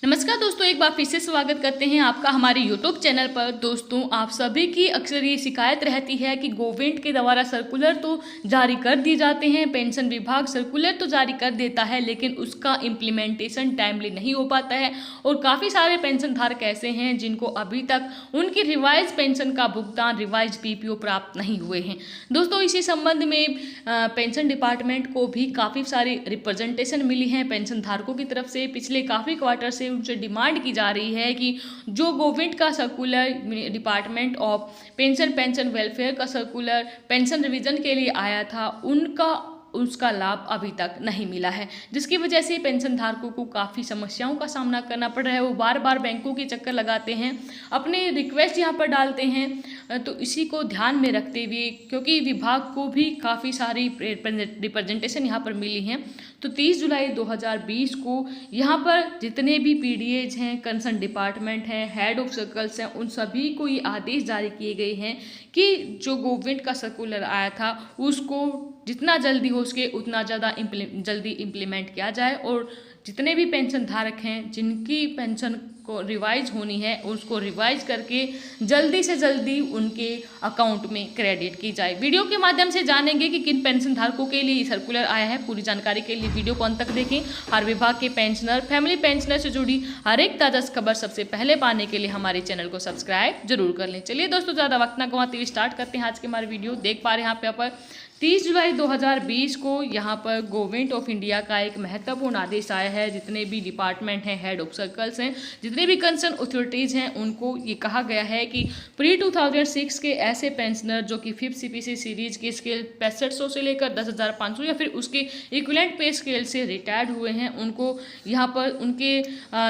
नमस्कार दोस्तों, एक बार फिर से स्वागत करते हैं आपका हमारे YouTube चैनल पर। दोस्तों, आप सभी की अक्सर ये शिकायत रहती है कि गवर्नमेंट के द्वारा सर्कुलर तो जारी कर दिए जाते हैं, पेंशन विभाग सर्कुलर तो जारी कर देता है, लेकिन उसका इम्प्लीमेंटेशन टाइमली नहीं हो पाता है। और काफ़ी सारे पेंशन धारक ऐसे हैं जिनको अभी तक उनकी रिवाइज पेंशन का भुगतान, रिवाइज PPO प्राप्त नहीं हुए हैं। दोस्तों, इसी संबंध में पेंशन डिपार्टमेंट को भी काफ़ी सारी रिप्रेजेंटेशन मिली हैं पेंशन धारकों की तरफ से। पिछले काफ़ी क्वार्टर से उनसे डिमांड की जा रही है कि जो गवर्नमेंट का circular, department of pension welfare का सर्कुलर पेंशन रिवीजन के लिए आया था, उसका लाभ अभी तक नहीं मिला है, जिसकी वजह से पेंशन धारकों को काफ़ी समस्याओं का सामना करना पड़ रहा है। वो बार बार बैंकों के चक्कर लगाते हैं, अपने रिक्वेस्ट यहाँ पर डालते हैं। तो इसी को ध्यान में रखते हुए, क्योंकि विभाग को भी काफ़ी सारी रिप्रेजेंटेशन यहाँ पर मिली हैं, तो 30 जुलाई 2020 को यहाँ पर जितने भी PDAs हैं, कंसर्न डिपार्टमेंट हैं, हेड ऑफ सर्कल्स हैं, उन सभी को ये आदेश जारी किए गए हैं कि जो गवर्नमेंट का सर्कुलर आया था उसको जितना जल्दी हो सके उतना ज़्यादा जल्दी इम्प्लीमेंट किया जाए, और जितने भी पेंशन धारक हैं जिनकी पेंशन को रिवाइज होनी है उसको रिवाइज करके जल्दी से जल्दी उनके अकाउंट में क्रेडिट की जाए। वीडियो के माध्यम से जानेंगे कि किन पेंशन धारकों के लिए सर्कुलर आया है। पूरी जानकारी के लिए वीडियो को अंत तक देखें। हर विभाग के पेंशनर, फैमिली पेंशनर से जुड़ी हर एक ताज़ा खबर सबसे पहले पाने के लिए हमारे चैनल को सब्सक्राइब जरूर कर लें। चलिए दोस्तों, ज़्यादा वक्त ना गंवाते हुए स्टार्ट करते हैं आज के हमारे वीडियो। देख पा रहे हैं यहाँ पर 30 जुलाई 2020 को यहाँ पर गवर्नमेंट ऑफ इंडिया का एक महत्वपूर्ण आदेश आया है। जितने भी डिपार्टमेंट हैं, हेड ऑफ सर्कल्स हैं, जितने भी कंसर्न अथॉरिटीज़ हैं, उनको ये कहा गया है कि प्री 2006 के ऐसे पेंशनर जो कि 5th CPC सीरीज के स्केल 6500 से लेकर 10,500 या फिर उसके इक्विवेलेंट पे स्केल से रिटायर्ड हुए हैं, उनको यहाँ पर उनके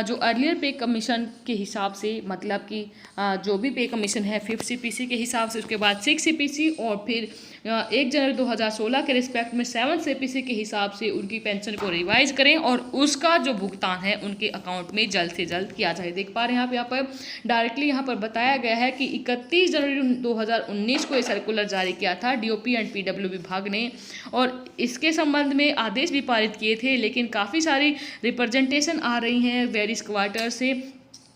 जो अर्लियर पे कमीशन के हिसाब से, मतलब कि जो भी पे कमीशन है 5th CPC के हिसाब से, उसके बाद 6th CPC और फिर 1 जनवरी 2016 के रिस्पेक्ट में 7th CPC के हिसाब से उनकी पेंशन को रिवाइज करें और उसका जो भुगतान है उनके अकाउंट में जल्द से जल्द किया जाए। देख पा रहे हैं आप यहाँ पर डायरेक्टली यहाँ पर बताया गया है कि 31 जनवरी 2019 को ये सर्कुलर जारी किया था DOP एंड PW विभाग ने, और इसके संबंध में आदेश भी पारित किए थे, लेकिन काफ़ी सारी रिप्रेजेंटेशन आ रही हैं वेरियस क्वार्टर से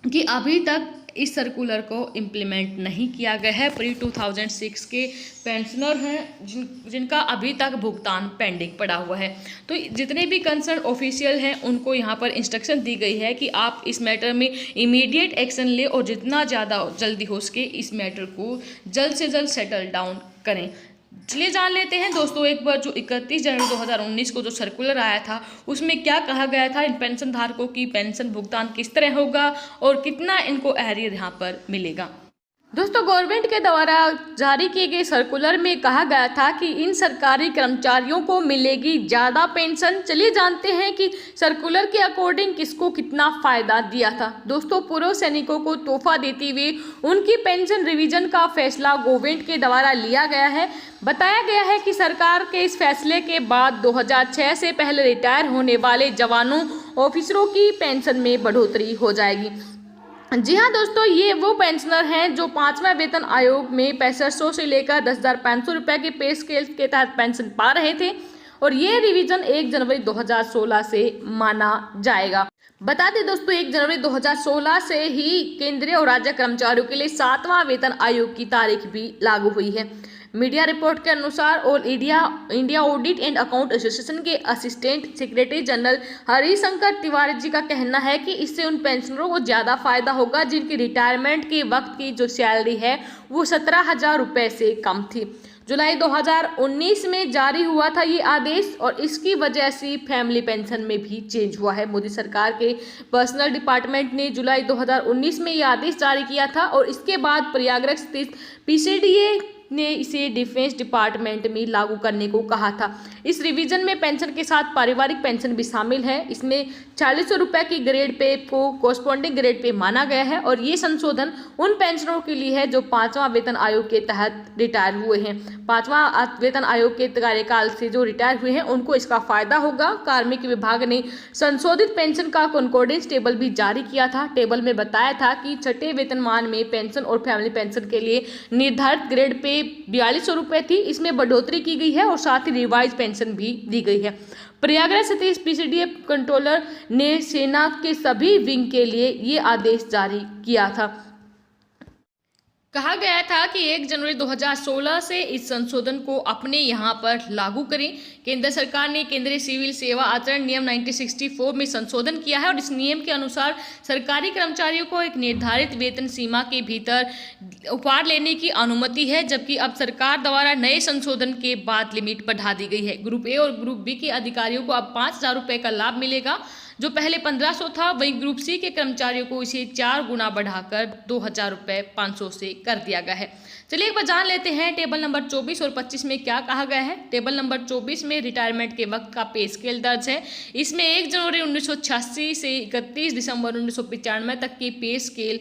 कि अभी तक इस सर्कुलर को इम्प्लीमेंट नहीं किया गया है। प्री 2006 के पेंशनर हैं जिनका अभी तक भुगतान पेंडिंग पड़ा हुआ है। तो जितने भी कंसर्न ऑफिशियल हैं उनको यहाँ पर इंस्ट्रक्शन दी गई है कि आप इस मैटर में इमीडिएट एक्शन ले और जितना ज़्यादा जल्दी हो सके इस मैटर को जल्द से जल्द सेटल डाउन करें। चलिए जान लेते हैं दोस्तों एक बार जो 31 जनवरी 2019 को जो सर्कुलर आया था उसमें क्या कहा गया था, इन पेंशन धारकों की पेंशन भुगतान किस तरह होगा और कितना इनको एरियर यहाँ पर मिलेगा। दोस्तों, गवर्नमेंट के द्वारा जारी किए गए सर्कुलर में कहा गया था कि इन सरकारी कर्मचारियों को मिलेगी ज़्यादा पेंशन। चलिए जानते हैं कि सर्कुलर के अकॉर्डिंग किसको कितना फ़ायदा दिया था। दोस्तों, पूर्व सैनिकों को तोहफा देते हुए उनकी पेंशन रिवीजन का फैसला गवर्नमेंट के द्वारा लिया गया है। बताया गया है कि सरकार के इस फैसले के बाद 2006 से पहले रिटायर होने वाले जवानों, ऑफिसरों की पेंशन में बढ़ोतरी हो जाएगी। जी हाँ दोस्तों, ये वो पेंशनर हैं जो 5वें वेतन आयोग में 6500 से लेकर 10,500 रुपये के पे स्केल के तहत पेंशन पा रहे थे, और ये रिवीजन 1 जनवरी 2016 से माना जाएगा। बता दें दोस्तों, 1 जनवरी 2016 से ही केंद्रीय और राज्य कर्मचारियों के लिए 7वां वेतन आयोग की तारीख भी लागू हुई है। मीडिया रिपोर्ट के अनुसार और India audit and account association के assistant secretary general Harishankar Tiwari ji का कहना है कि इससे उन पेंशनरों को ज़्यादा फायदा होगा जिनकी रिटायरमेंट के वक्त की जो सैलरी है वो 17,000 रुपये से कम थी। जुलाई 2019 में जारी हुआ था ये आदेश, और इसकी वजह से फैमिली पेंशन में भी चेंज हुआ है। मोदी सरकार के पर्सनल डिपार्टमेंट ने जुलाई 2019 में ये आदेश जारी किया था, और इसके बाद प्रयागराज स्थित PCDA ने इसे डिफेंस डिपार्टमेंट में लागू करने को कहा था। इस रिवीजन में पेंशन के साथ पारिवारिक पेंशन भी शामिल है। इसमें 4600 रुपये की ग्रेड पे को कोरस्पॉन्डिंग ग्रेड पे माना गया है, और ये संशोधन उन पेंशनरों के लिए है जो 5वां वेतन आयोग के तहत रिटायर हुए हैं। 5वां वेतन आयोग के कार्यकाल से जो रिटायर हुए हैं उनको इसका फायदा होगा। कार्मिक विभाग ने संशोधित पेंशन का कॉन्कॉर्डेंस टेबल भी जारी किया था। टेबल में बताया था कि 6ठे वेतनमान में पेंशन और फैमिली पेंशन के लिए निर्धारित ग्रेड पे पहले 4200 रुपये थी, इसमें बढ़ोतरी की गई है और साथ ही रिवाइज पेंशन भी दी गई है। प्रयागराज सतीश पीसीडीएफ कंट्रोलर ने सेना के सभी विंग के लिए ये आदेश जारी किया था। कहा गया था कि 1 जनवरी 2016 से इस संशोधन को अपने यहाँ पर लागू करें। केंद्र सरकार ने केंद्रीय सिविल सेवा आचरण नियम 1964 में संशोधन किया है और इस नियम के अनुसार सरकारी कर्मचारियों को एक निर्धारित वेतन सीमा के भीतर उपहार लेने की अनुमति है, जबकि अब सरकार द्वारा नए संशोधन के बाद लिमिट बढ़ा दी गई है। ग्रुप ए और ग्रुप बी के अधिकारियों को अब 5000 रुपये का लाभ मिलेगा, जो पहले 1500 था। वहीं ग्रुप सी के कर्मचारियों को इसे 4 गुना बढ़ाकर 2000 रुपये 500 से कर दिया गया है। चलिए एक बार जान लेते हैं टेबल नंबर 24 और 25 में क्या कहा गया है। टेबल नंबर 24 में रिटायरमेंट के वक्त का पे स्केल दर्ज है। इसमें 1 जनवरी 1986 से 31 दिसंबर 1995 तक की पे स्केल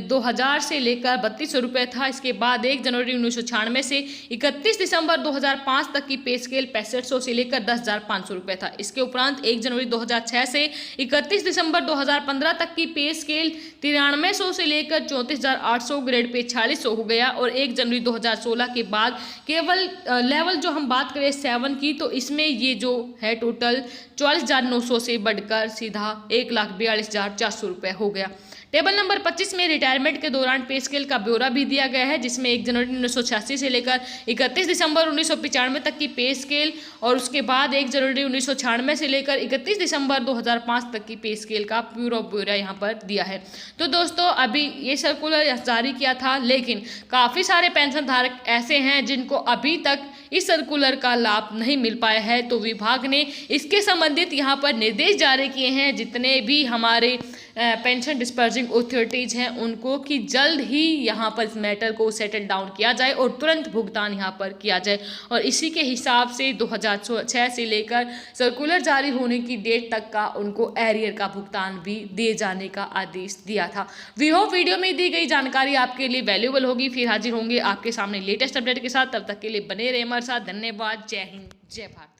2000 से लेकर 3200 रुपये था। इसके बाद 1 जनवरी 1996 से 31 दिसंबर 2005 तक की पे स्केल 6500 से लेकर 10,500 रुपये था। इसके उपरांत 1 जनवरी 2006 से 31 दिसंबर 2015 तक की पे स्केल 9300 से लेकर 34,800, ग्रेड पे 4600 हो गया। और 1 जनवरी 2016 के बाद केवल लेवल जो हम बात करें 7 की, तो इसमें ये जो है टोटल 44,900 से बढ़कर सीधा 1,42,400 रुपये हो गया। टेबल नंबर 25 में रिटायरमेंट के दौरान पे स्केल का ब्यौरा भी दिया गया है, जिसमें 1 जनवरी 1986 से लेकर 31 दिसंबर 1995 तक की पे स्केल और उसके बाद 1 जनवरी 1996 से लेकर 31 दिसंबर 2005 तक की पे स्केल का पूरा ब्यौरा यहाँ पर दिया है। तो दोस्तों अभी ये सर्कुलर जारी किया था, लेकिन काफ़ी सारे पेंशन धारक ऐसे हैं जिनको अभी तक इस सर्कुलर का लाभ नहीं मिल पाया है। तो विभाग ने इसके संबंधित यहाँ पर निर्देश जारी किए हैं जितने भी हमारे पेंशन डिस्पर्सिंग अथॉरिटीज़ हैं उनको, कि जल्द ही यहाँ पर इस मैटर को सेटल डाउन किया जाए और तुरंत भुगतान यहाँ पर किया जाए। और इसी के हिसाब से 2006 से लेकर सर्कुलर जारी होने की डेट तक का उनको एरियर का भुगतान भी दिए जाने का आदेश दिया था। वी होप वीडियो में दी गई जानकारी आपके लिए वैल्यूएबल होगी। फिर हाजिर होंगे आपके सामने लेटेस्ट अपडेट के साथ, तब तक के लिए बने रहे हमारे साथ। धन्यवाद। जय हिंद, जय भारत।